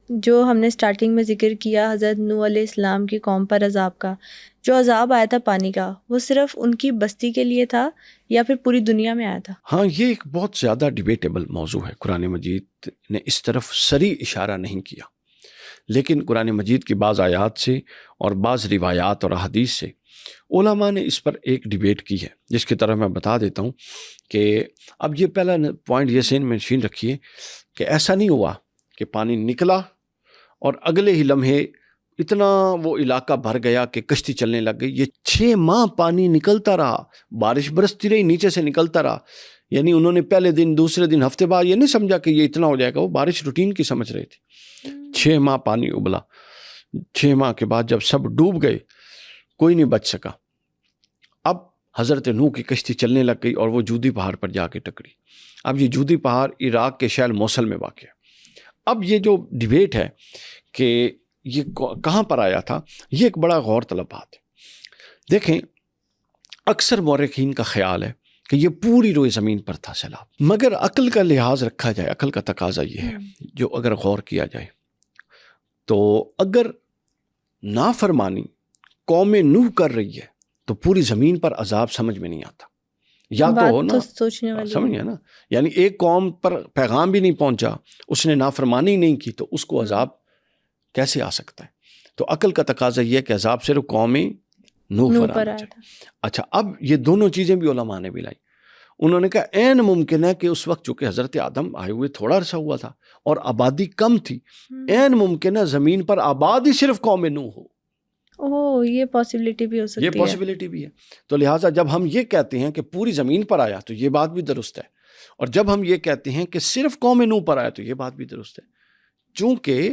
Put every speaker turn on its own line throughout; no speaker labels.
جو ہم نے سٹارٹنگ میں ذکر کیا حضرت نوح علیہ السلام کی قوم پر عذاب کا، جو عذاب آیا تھا پانی کا، وہ صرف ان کی بستی کے لیے تھا یا پھر پوری دنیا میں آیا تھا؟
ہاں، یہ ایک بہت زیادہ ڈیبیٹیبل موضوع ہے. قرآن مجید نے اس طرف صریح اشارہ نہیں کیا، لیکن قرآن مجید کی بعض آیات سے اور بعض روایات اور احادیث سے علماء نے اس پر ایک ڈیبیٹ کی ہے، جس کی طرح میں بتا دیتا ہوں کہ اب یہ پہلا پوائنٹ یہ ذہن میں نشین رکھیے کہ ایسا نہیں ہوا کہ پانی نکلا اور اگلے ہی لمحے اتنا وہ علاقہ بھر گیا کہ کشتی چلنے لگ گئی. یہ 6 ماہ پانی نکلتا رہا، بارش برستی رہی، نیچے سے نکلتا رہا. یعنی انہوں نے پہلے دن، دوسرے دن، ہفتے بعد یہ نہیں سمجھا کہ یہ اتنا ہو جائے گا، وہ بارش روٹین کی سمجھ رہے تھے. 6 ماہ پانی ابلا. 6 ماہ کے بعد جب سب ڈوب گئے، کوئی نہیں بچ سکا. اب حضرت نوح کی کشتی چلنے لگ گئی اور وہ جودی پہاڑ پر جا کے ٹکری. اب یہ جودی پہاڑ عراق کے شہر موصل میں واقع ہے. اب یہ جو ڈیبیٹ ہے کہ یہ کہاں پر آیا تھا، یہ ایک بڑا غور طلب بات ہے. دیکھیں، اکثر مورخین کا خیال ہے کہ یہ پوری روئے زمین پر تھا سیلاب، مگر عقل کا لحاظ رکھا جائے، عقل کا تقاضا یہ ہے جو اگر غور کیا جائے تو اگر نافرمانی قوم نوح کر رہی ہے تو پوری زمین پر عذاب سمجھ میں نہیں آتا. یا تو ہو نا،
سوچنے والی
سمجھے نا، یعنی ایک قوم پر پیغام بھی نہیں پہنچا، اس نے نافرمانی نہیں کی، تو اس کو عذاب کیسے آ سکتا ہے؟ تو عقل کا تقاضا یہ ہے کہ عذاب صرف قوم نوح پر آنا چاہیے. اچھا، اب یہ دونوں چیزیں بھی علماء نے بھی لائی. انہوں نے کہا عین ممکن ہے کہ اس وقت چونکہ حضرت آدم آئے ہوئے تھوڑا عرصہ ہوا تھا اور آبادی کم تھی، عین ممکن ہے زمین پر آباد ہی صرف قوم نوح ہو.
یہ پاسبلٹی بھی ہو سکتی ہے.
یہ پاسبلٹی بھی ہے. تو لہٰذا جب ہم یہ کہتے ہیں کہ پوری زمین پر آیا تو یہ بات بھی درست ہے، اور جب ہم یہ کہتے ہیں کہ صرف قوم نوح پر آیا تو یہ بات بھی درست ہے. چونکہ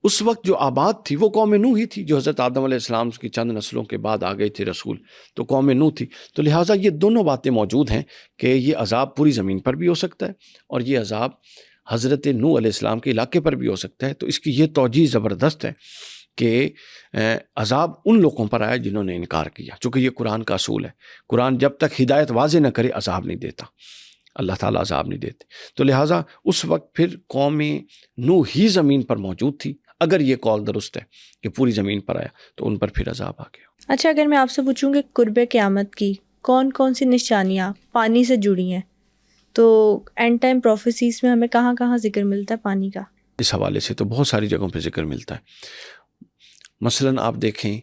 اس وقت جو آباد تھی وہ قوم نوح ہی تھی، جو حضرت آدم علیہ السلام کی چند نسلوں کے بعد آ گئے تھے رسول، تو قوم نوح تھی. تو لہٰذا یہ دونوں باتیں موجود ہیں کہ یہ عذاب پوری زمین پر بھی ہو سکتا ہے اور یہ عذاب حضرت نوح علیہ السلام کے علاقے پر بھی ہو سکتا ہے. تو اس کی یہ توجیہ زبردست ہے کہ عذاب ان لوگوں پر آیا جنہوں نے انکار کیا، چونکہ یہ قرآن کا اصول ہے. قرآن جب تک ہدایت واضح نہ کرے عذاب نہیں دیتا، اللہ تعالیٰ عذاب نہیں دیتے. تو لہٰذا اس وقت پھر قوم نوح ہی زمین پر موجود تھی. اگر یہ قول درست ہے کہ پوری زمین پر آیا تو ان پر پھر عذاب آ گیا.
اچھا، اگر میں آپ سے پوچھوں کہ قرب قیامت کی کون کون سی نشانیاں پانی سے جڑی ہیں، تو اینڈ ٹائم پروفیسیز میں ہمیں کہاں کہاں ذکر ملتا ہے پانی کا؟
اس حوالے سے تو بہت ساری جگہوں پہ ذکر ملتا ہے. مثلاً آپ دیکھیں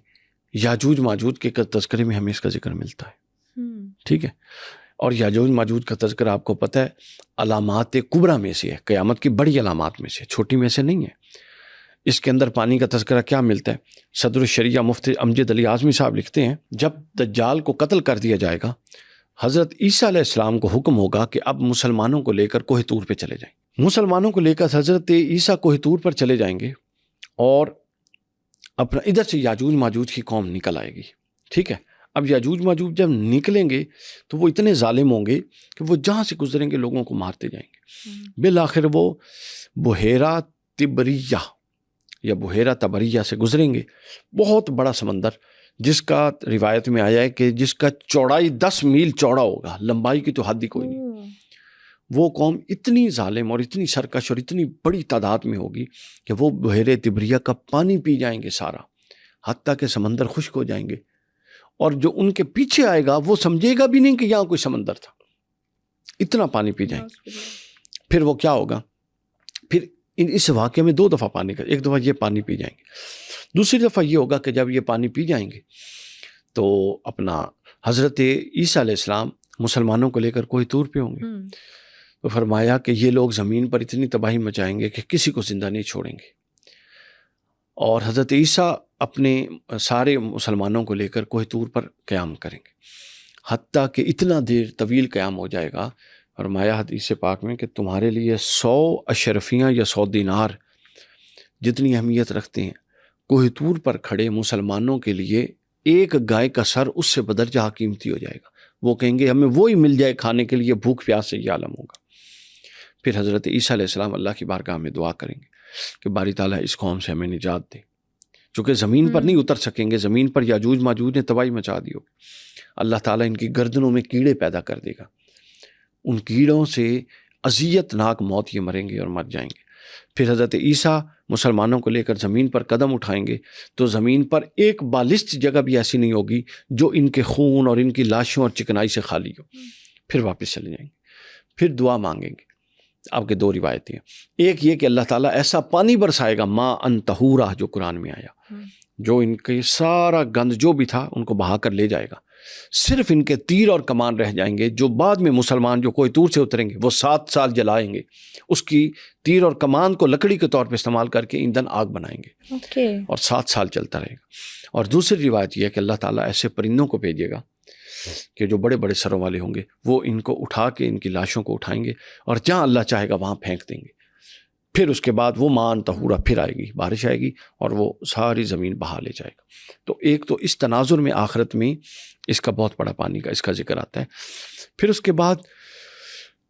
یاجوج ماجوج کے تذکرے میں ہمیں اس کا ذکر ملتا ہے. ٹھیک ہے، اور یاجوج ماجوج کا تذکرہ آپ کو پتہ ہے علامات کبریٰ میں سے ہے، قیامت کی بڑی علامات میں سے، چھوٹی میں سے نہیں ہے. اس کے اندر پانی کا تذکرہ کیا ملتا ہے؟ صدر الشریعہ مفتی امجد علی اعظمی صاحب لکھتے ہیں جب دجال کو قتل کر دیا جائے گا، حضرت عیسیٰ علیہ السلام کو حکم ہوگا کہ اب مسلمانوں کو لے کر کوہ طور پہ چلے جائیں. مسلمانوں کو لے کر حضرت عیسیٰ کوہ طور پر چلے جائیں گے اور اپنا ادھر سے یاجوج ماجوج کی قوم نکل آئے گی. ٹھیک ہے، اب یاجوج ماجوج جب نکلیں گے تو وہ اتنے ظالم ہوں گے کہ وہ جہاں سے گزریں گے لوگوں کو مارتے جائیں گے. بالآخر وہ بحیرہ تبریہ یا بحیرہ تبریہ سے گزریں گے، بہت بڑا سمندر جس کا روایت میں آیا ہے کہ جس کا چوڑائی 10 میل چوڑا ہوگا، لمبائی کی تو حد ہی کوئی نہیں. وہ قوم اتنی ظالم اور اتنی سرکش اور اتنی بڑی تعداد میں ہوگی کہ وہ بحیرہ تبریہ کا پانی پی جائیں گے سارا، حتیٰ کہ سمندر خشک ہو جائیں گے. اور جو ان کے پیچھے آئے گا وہ سمجھے گا بھی نہیں کہ یہاں کوئی سمندر تھا، اتنا پانی پی جائیں گے. پھر وہ کیا ہوگا؟ پھر اس واقعے میں 2 دفعہ پانی کا، ایک دفعہ یہ پانی پی جائیں گے، دوسری دفعہ یہ ہوگا کہ جب یہ پانی پی جائیں گے تو اپنا حضرت عیسیٰ علیہ السلام مسلمانوں کو لے کر کوہ طور پہ ہوں گے. تو فرمایا کہ یہ لوگ زمین پر اتنی تباہی مچائیں گے کہ کسی کو زندہ نہیں چھوڑیں گے. اور حضرت عیسیٰ اپنے سارے مسلمانوں کو لے کر کوہ طور پر قیام کریں گے، حتیٰ کہ اتنا دیر طویل قیام ہو جائے گا. فرمایا حدیث پاک میں کہ تمہارے لیے 100 اشرفیاں یا 100 دینار جتنی اہمیت رکھتے ہیں، کوہ طور پر کھڑے مسلمانوں کے لیے ایک گائے کا سر اس سے بدرجہ قیمتی ہو جائے گا. وہ کہیں گے ہمیں وہی مل جائے کھانے کے لیے، بھوک پیاس سے یہ عالم ہوگا. پھر حضرت عیسیٰ علیہ السلام اللہ کی بارگاہ میں دعا کریں گے کہ باری تعالیٰ اس قوم سے ہمیں نجات دے، چونکہ زمین پر نہیں اتر سکیں گے، زمین پر یاجوج ماجوج نے تباہی مچا دی ہوگی. اللہ تعالیٰ ان کی گردنوں میں کیڑے پیدا کر دے گا، ان کیڑوں سے اذیت ناک موت یہ مریں گے اور مر جائیں گے. پھر حضرت عیسیٰ مسلمانوں کو لے کر زمین پر قدم اٹھائیں گے تو زمین پر ایک بالشت جگہ بھی ایسی نہیں ہوگی جو ان کے خون اور ان کی لاشوں اور چکنائی سے خالی ہو. پھر واپس چلے جائیں گے، پھر دعا مانگیں گے. آپ کے دو روایتیں ہیں، ایک یہ کہ اللہ تعالیٰ ایسا پانی برسائے گا ما ان طہورا، جو قرآن میں آیا، جو ان کے سارا گند جو بھی تھا ان کو بہا کر لے جائے گا. صرف ان کے تیر اور کمان رہ جائیں گے، جو بعد میں مسلمان جو کوئی طور سے اتریں گے وہ 7 سال جلائیں گے، اس کی تیر اور کمان کو لکڑی کے طور پہ استعمال کر کے ایندھن آگ بنائیں گے، اور 7 سال چلتا رہے گا. اور دوسری روایت یہ ہے کہ اللہ تعالیٰ ایسے پرندوں کو بھیجے گا کہ جو بڑے بڑے سروں والے ہوں گے، وہ ان کو اٹھا کے ان کی لاشوں کو اٹھائیں گے اور جہاں اللہ چاہے گا وہاں پھینک دیں گے. پھر اس کے بعد وہ مان طہورا پھر آئے گی، بارش آئے گی اور وہ ساری زمین بہا لے جائے گا. تو ایک تو اس تناظر میں آخرت میں اس کا بہت بڑا پانی کا اس کا ذکر آتا ہے. پھر اس کے بعد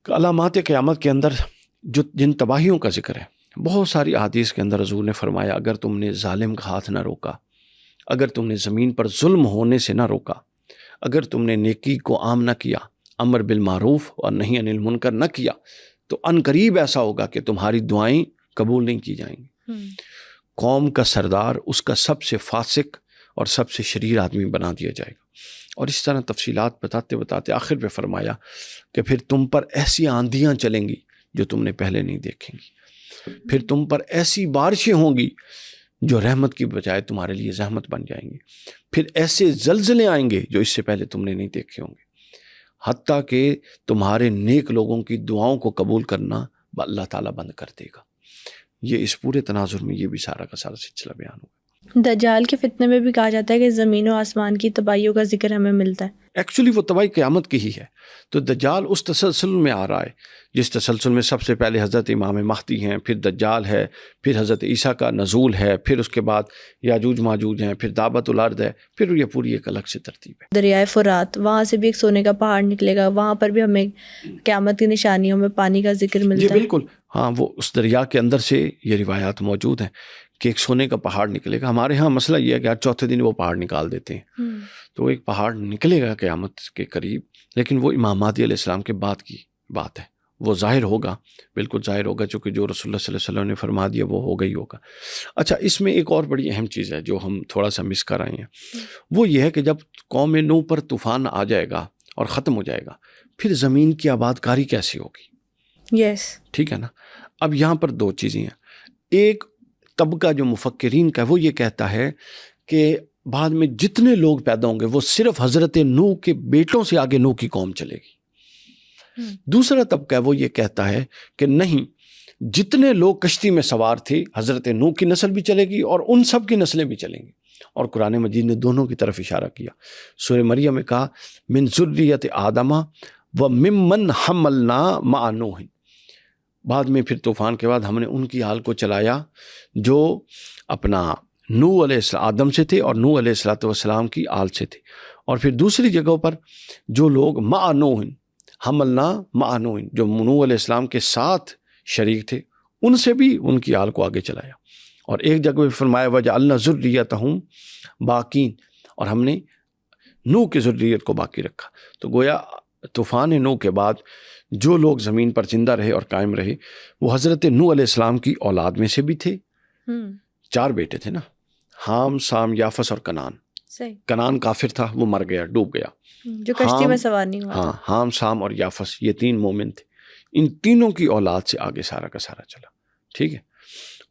علامات قیامت کے اندر جن تباہیوں کا ذکر ہے، بہت ساری احادیث کے اندر حضور نے فرمایا اگر تم نے ظالم کا ہاتھ نہ روکا، اگر تم نے زمین پر ظلم ہونے سے نہ روکا، اگر تم نے نیکی کو عام نہ کیا، امر بالمعروف اور نہی عن المنکر نہ کیا، تو ان قریب ایسا ہوگا کہ تمہاری دعائیں قبول نہیں کی جائیں گی. قوم کا سردار اس کا سب سے فاسق اور سب سے شریر آدمی بنا دیا جائے گا. اور اس طرح تفصیلات بتاتے بتاتے آخر پہ فرمایا کہ پھر تم پر ایسی آندھیاں چلیں گی جو تم نے پہلے نہیں دیکھیں گی، پھر تم پر ایسی بارشیں ہوں گی جو رحمت کی بجائے تمہارے لیے زحمت بن جائیں گی، پھر ایسے زلزلے آئیں گے جو اس سے پہلے تم نے نہیں دیکھے ہوں گے، حتیٰ کہ تمہارے نیک لوگوں کی دعاؤں کو قبول کرنا اللہ تعالیٰ بند کر دے گا. یہ اس پورے تناظر میں یہ بھی سارا کا سارا سلسلہ بیان ہوا.
دجال کے فتنے میں بھی کہا جاتا ہے کہ زمین و آسمان کی تباہیوں کا ذکر ہمیں ملتا ہے.
ایکچولی وہ تباہی قیامت کی ہی ہے. تو دجال اس تسلسل میں آ رہا ہے جس تسلسل میں سب سے پہلے حضرت امام مہدی ہیں، پھر دجال ہے، پھر حضرت عیسیٰ کا نزول ہے، پھر اس کے بعد یاجوج ماجوج ہیں، پھر دعوت الارض ہے، پھر یہ پوری ایک الگ سے ترتیب ہے.
دریائے فرات، وہاں سے بھی ایک سونے کا پہاڑ نکلے گا، وہاں پر بھی ہمیں قیامت کی نشانیوں میں پانی کا ذکر ملتا ہے.
جی بالکل، ہاں، وہ اس دریا کے اندر سے یہ روایات موجود ہیں کہ ایک سونے کا پہاڑ نکلے گا. ہمارے ہاں مسئلہ یہ ہے کہ ہر چوتھے دن وہ پہاڑ نکال دیتے ہیں، تو ایک پہاڑ نکلے گا قیامت کے قریب، لیکن وہ امام مہدی علیہ السلام کے بعد کی بات ہے. وہ ظاہر ہوگا، بالکل ظاہر ہوگا، چونکہ جو رسول اللہ صلی اللہ علیہ وسلم نے فرما دیا وہ ہوگا ہی ہوگا. اچھا، اس میں ایک اور بڑی اہم چیز ہے جو ہم تھوڑا سا مس کر آئے ہیں، وہ یہ ہے کہ جب قوم نوح پر طوفان آ جائے گا اور ختم ہو جائے گا، پھر زمین کی آباد کاری کیسی ہوگی؟ ٹھیک ہے نا. اب یہاں پر دو چیزیں ہیں. ایک طبقہ جو مفکرین کا ہے وہ یہ کہتا ہے کہ بعد میں جتنے لوگ پیدا ہوں گے وہ صرف حضرت نوح کے بیٹوں سے آگے نوح کی قوم چلے گی. دوسرا طبقہ ہے وہ یہ کہتا ہے کہ نہیں، جتنے لوگ کشتی میں سوار تھے حضرت نوح کی نسل بھی چلے گی اور ان سب کی نسلیں بھی چلیں گی. اور قرآن مجید نے دونوں کی طرف اشارہ کیا. سورہ مریم میں کہا من ذریت آدم و ممن حملنا مع نوح. بعد میں پھر طوفان کے بعد ہم نے ان کی آل کو چلایا جو اپنا نوح علیہ السلام آدم سے تھے اور نوح علیہ السلام کی آل سے تھے. اور پھر دوسری جگہوں پر جو لوگ مع نوح حملنا مع نوح، جو نوح علیہ السلام کے ساتھ شریک تھے، ان سے بھی ان کی آل کو آگے چلایا. اور ایک جگہ میں فرمایا وجعلنا ذریتہم باقین، اور ہم نے نوح کی ذریت کو باقی رکھا. تو گویا طوفان نوح کے بعد جو لوگ زمین پر زندہ رہے اور قائم رہے وہ حضرت نوح علیہ السلام کی اولاد میں سے بھی تھے. 4 بیٹے تھے نا، حام، سام، یافس اور کنان. کنان کافر تھا، وہ مر گیا، ڈوب گیا،
جو کشتی میں سوار نہیں ہوا.
ہاں، حام، سام اور یافس، یہ 3 مومن تھے. ان تینوں کی اولاد سے آگے سارا کا سارا چلا. ٹھیک ہے.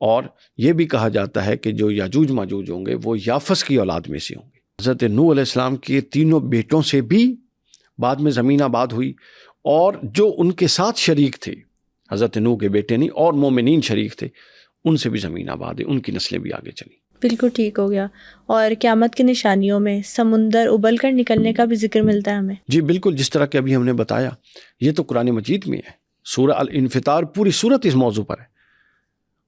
اور یہ بھی کہا جاتا ہے کہ جو یاجوج ماجوج ہوں گے وہ یافس کی اولاد میں سے ہوں گے. حضرت نوح علیہ السلام کے تینوں بیٹوں سے بھی بعد میں زمین آباد ہوئی، اور جو ان کے ساتھ شریک تھے، حضرت نوح کے بیٹے نہیں اور مومنین شریک تھے، ان سے بھی زمین آباد ہے، ان کی نسلیں بھی آگے چلی.
بالکل ٹھیک ہو گیا. اور قیامت کی نشانیوں میں سمندر ابل کر نکلنے کا بھی ذکر ملتا ہے ہمیں. جی
بالکل، جس طرح کہ ابھی ہم نے بتایا، یہ تو قرآن مجید میں ہے. سورہ الانفطار پوری سورت اس موضوع پر ہے.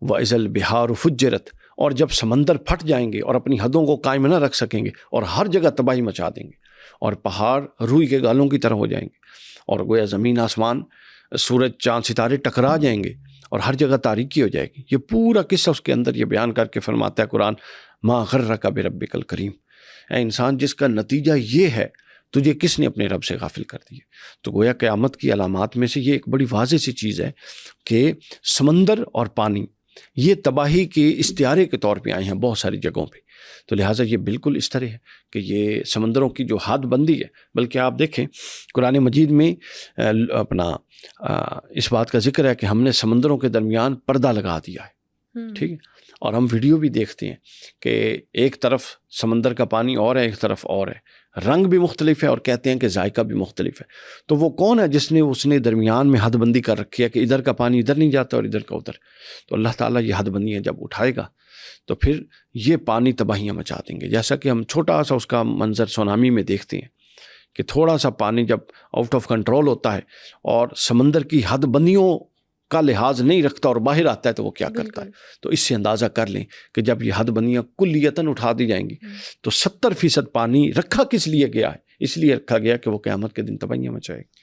وَإِذَا الْبِحَارُ فُجِّرَتْ، اور جب سمندر پھٹ جائیں گے اور اپنی حدوں کو قائم نہ رکھ سکیں گے اور ہر جگہ تباہی مچا دیں گے، اور پہاڑ روئی کے گالوں کی طرح ہو جائیں گے، اور گویا زمین آسمان، سورج چاند ستارے ٹکرا جائیں گے اور ہر جگہ تاریکی ہو جائے گی. یہ پورا قصہ اس کے اندر یہ بیان کر کے فرماتا ہے قرآن ما غرک بربک الکریم. اے انسان، جس کا نتیجہ یہ ہے، تجھے کس نے اپنے رب سے غافل کر دیا. تو گویا قیامت کی علامات میں سے یہ ایک بڑی واضح سی چیز ہے کہ سمندر اور پانی یہ تباہی کے استعارے کے طور پہ آئے ہیں بہت ساری جگہوں پہ. تو لہٰذا یہ بالکل اس طرح ہے کہ یہ سمندروں کی جو حد بندی ہے، بلکہ آپ دیکھیں قرآن مجید میں اپنا اس بات کا ذکر ہے کہ ہم نے سمندروں کے درمیان پردہ لگا دیا ہے. ٹھیک ہے، اور ہم ویڈیو بھی دیکھتے ہیں کہ ایک طرف سمندر کا پانی اور ہے، ایک طرف اور ہے، رنگ بھی مختلف ہے اور کہتے ہیں کہ ذائقہ بھی مختلف ہے. تو وہ کون ہے جس نے اس نے درمیان میں حد بندی کر رکھی ہے کہ ادھر کا پانی ادھر نہیں جاتا اور ادھر کا ادھر؟ تو اللہ تعالیٰ یہ حد بندیاں جب اٹھائے گا تو پھر یہ پانی تباہیاں مچا دیں گے. جیسا کہ ہم چھوٹا سا اس کا منظر سونامی میں دیکھتے ہیں کہ تھوڑا سا پانی جب آؤٹ آف کنٹرول ہوتا ہے اور سمندر کی حد بندیوں کا لحاظ نہیں رکھتا اور باہر آتا ہے تو وہ کیا کرتا ہے. تو اس سے اندازہ کر لیں کہ جب یہ حد بندیاں کلیتاً اٹھا دی جائیں گی تو 70% پانی رکھا کس لیے گیا ہے؟ اس لیے رکھا گیا کہ وہ قیامت کے دن تباہیاں مچائے گا.